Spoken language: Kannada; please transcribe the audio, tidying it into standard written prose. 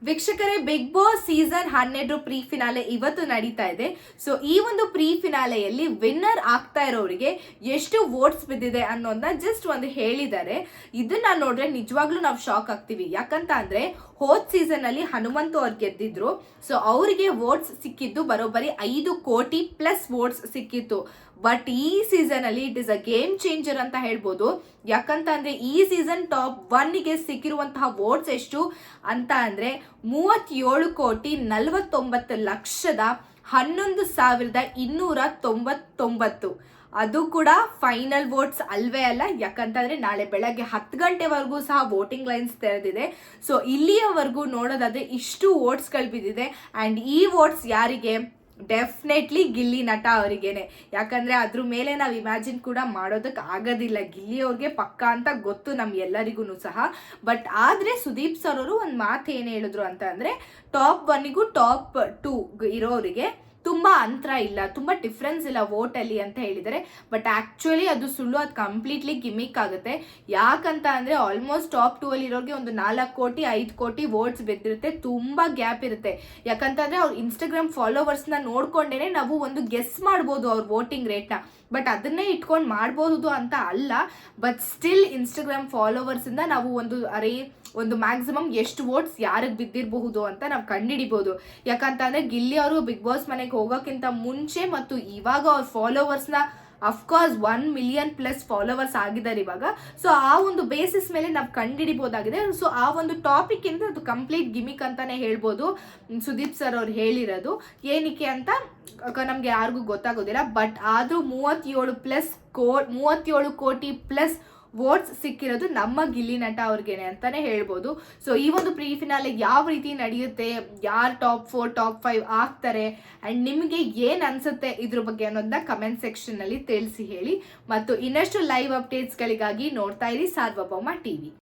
ವೀಕ್ಷಕರೇ, big boss season 12 pre finale ಇವತ್ತು ನಡೀತಾ ಇದೆ. ಸೊ ಈ ಒಂದು ಪ್ರೀ ಫಿನಾಲೆಯಲ್ಲಿ ವಿನ್ನರ್ ಆಗ್ತಾ ಇರೋರಿಗೆ ಎಷ್ಟು ವೋಟ್ಸ್ ಬಿದ್ದಿದೆ ಅನ್ನೋದನ್ನ ಜಸ್ಟ್ ಒಂದು ಹೇಳಿದ್ದಾರೆ. ಇದನ್ನ ನೋಡ್ರೆ ನಿಜವಾಗ್ಲೂ ನಾವು ಶಾಕ್ ಆಗ್ತೀವಿ. ಯಾಕಂತ ಅಂದ್ರೆ ಹೋದ್ ಸೀಸನ್ ಅಲ್ಲಿ ಹನುಮಂತು ಅವ್ರು ಗೆದ್ದಿದ್ರು. ಸೊ ಅವರಿಗೆ ವೋಟ್ಸ್ ಸಿಕ್ಕಿದ್ದು ಬರೋಬ್ಬರಿ 5 ಕೋಟಿ ಪ್ಲಸ್ ವೋಟ್ಸ್ ಸಿಕ್ಕಿತ್ತು. ಬಟ್ ಈ ಸೀಸನ್ ಅಲ್ಲಿ it is a game changer ಅಂತ ಹೇಳ್ಬೋದು. ಯಾಕಂತ ಅಂದ್ರೆ ಈ ಸೀಸನ್ ಟಾಪ್ 1ಗೆ ಸಿಕ್ಕಿರುವಂತಹ ವೋಟ್ಸ್ ಎಷ್ಟು ಅಂತ ಅಂದ್ರೆ 37,49,11,299. ಅದು ಕೂಡ ಫೈನಲ್ ವೋಟ್ಸ್ ಅಲ್ವೇ ಅಲ್ಲ. ಯಾಕಂತಂದ್ರೆ ನಾಳೆ ಬೆಳಗ್ಗೆ 10 ಗಂಟೆವರೆಗೂ ಸಹ ವೋಟಿಂಗ್ ಲೈನ್ಸ್ ತೆರೆದಿದೆ. ಸೊ ಇಲ್ಲಿಯವರೆಗೂ ನೋಡೋದಾದ್ರೆ ಇಷ್ಟು ವೋಟ್ಸ್ಗಳು ಬಿದ್ದಿದೆ. ಅಂಡ್ ಈ ವೋಟ್ಸ್ ಯಾರಿಗೆ? ಡೆಫಿನೆಟ್ಲಿ ಗಿಲ್ಲಿ ನಟ ಅವರಿಗೇನೆ. ಯಾಕಂದ್ರೆ ಅದ್ರ ಮೇಲೆ ನಾವು ಇಮ್ಯಾಜಿನ್ ಕೂಡ ಮಾಡೋದಕ್ಕೆ ಆಗೋದಿಲ್ಲ. ಗಿಲ್ಲಿ ಅವ್ರಿಗೆ ಪಕ್ಕ ಅಂತ ಗೊತ್ತು ಎಲ್ಲರಿಗೂ ಸಹ. ಬಟ್ ಆದ್ರೆ ಸುದೀಪ್ ಸರ್ ಅವರು ಒಂದು ಮಾತು ಏನು ಹೇಳಿದ್ರು ಅಂತ ಅಂದ್ರೆ ಟಾಪ್ 1ಗೂ ಟಾಪ್ 2 ಇರೋರಿಗೆ ತುಂಬಾ ಅಂತರ ಇಲ್ಲ, ತುಂಬಾ ಡಿಫ್ರೆನ್ಸ್ ಇಲ್ಲ ವೋಟ್ ಅಲ್ಲಿ ಅಂತ ಹೇಳಿದ್ದಾರೆ. ಬಟ್ ಆಕ್ಚುಲಿ ಅದು ಸುಳ್ಳು, ಅದು ಕಂಪ್ಲೀಟ್ಲಿ ಗಿಮಿಕ್ ಆಗುತ್ತೆ. ಯಾಕಂತ ಅಂದ್ರೆ ಆಲ್ಮೋಸ್ಟ್ ಟಾಪ್ 2 ಅಲ್ಲಿ ಇರೋರಿಗೆ ಒಂದು 4 ಕೋಟಿ 5 ಕೋಟಿ ವೋಟ್ಸ್ ಬಿದ್ದಿರುತ್ತೆ. ತುಂಬಾ ಗ್ಯಾಪ್ ಇರುತ್ತೆ. ಯಾಕಂತಂದ್ರೆ ಅವ್ರ ಇನ್ಸ್ಟಾಗ್ರಾಮ್ ಫಾಲೋವರ್ಸ್ ನ ನೋಡ್ಕೊಂಡೇನೆ ನಾವು ಒಂದು ಗೆಸ್ ಮಾಡ್ಬೋದು ಅವ್ರ ವೋಟಿಂಗ್ ರೇಟ್ ನ. ಬಟ್ ಅದನ್ನೇ ಇಟ್ಕೊಂಡು ಮಾಡಬಹುದು ಅಂತ ಅಲ್ಲ. ಬಟ್ ಸ್ಟಿಲ್ ಇನ್ಸ್ಟಾಗ್ರಾಮ್ ಫಾಲೋವರ್ಸ್ ಇಂದ ನಾವು ಒಂದು ಮ್ಯಾಕ್ಸಿಮಮ್ ಎಷ್ಟು ವೋಟ್ಸ್ ಯಾರಿಗೆ ಬಿದ್ದಿರಬಹುದು ಅಂತ ನಾವು ಕಂಡುಹಿಡಿಬಹುದು. ಯಾಕಂತಂದ್ರೆ ಗಿಲ್ಲಿ ಅವರು ಬಿಗ್ ಬಾಸ್ ಮನೆಗೆ ಹೋಗೋಕ್ಕಿಂತ ಮುಂಚೆ ಮತ್ತು ಇವಾಗ ಅವ್ರ ಫಾಲೋವರ್ಸ್ನ ಅಫ್ಕೋರ್ಸ್ 1 ಮಿಲಿಯನ್ ಪ್ಲಸ್ ಫಾಲೋವರ್ಸ್ ಆಗಿದ್ದಾರೆ ಇವಾಗ. ಸೊ ಆ ಒಂದು ಬೇಸಿಸ್ ಮೇಲೆ ನಾವು ಕಂಡುಹಿಡಿಬಹುದಾಗಿದೆ. ಸೊ ಆ ಒಂದು ಟಾಪಿಕ್ ಇಂದ ಅದು ಕಂಪ್ಲೀಟ್ ಗಿಮಿಕ್ ಅಂತಾನೆ ಹೇಳ್ಬೋದು. ಸುದೀಪ್ ಸರ್ ಅವ್ರು ಹೇಳಿರೋದು ಏನಕ್ಕೆ ಅಂತ ನಮ್ಗೆ ಯಾರಿಗೂ ಗೊತ್ತಾಗೋದಿಲ್ಲ. ಬಟ್ ಆದ್ರೂ 37 ಕೋಟಿ ಪ್ಲಸ್ ವೋಟ್ಸ್ ಸಿಕ್ಕಿರೋದು ನಮ್ಮ ಗಿಲ್ಲಿ ನಟ ಅವ್ರಿಗೇನೆ ಅಂತಾನೆ ಹೇಳ್ಬೋದು. ಸೊ ಈ ಒಂದು ಪ್ರೀ ಫಿನಾಲೆ ಯಾವ ರೀತಿ ನಡೆಯುತ್ತೆ, ಯಾರು ಟಾಪ್ 4 ಟಾಪ್ 5 ಆಗ್ತಾರೆ ಅಂಡ್ ನಿಮಗೆ ಏನ್ ಅನ್ಸುತ್ತೆ ಇದ್ರ ಬಗ್ಗೆ ಅನ್ನೋದನ್ನ ಕಮೆಂಟ್ ಸೆಕ್ಷನ್ ನಲ್ಲಿ ತಿಳಿಸಿ ಹೇಳಿ. ಮತ್ತು ಇನ್ನಷ್ಟು ಲೈವ್ ಅಪ್ಡೇಟ್ಸ್ ಗಳಿಗಾಗಿ ನೋಡ್ತಾ ಇರಿ ಸಾರ್ವಭೌಮ ಟಿವಿ.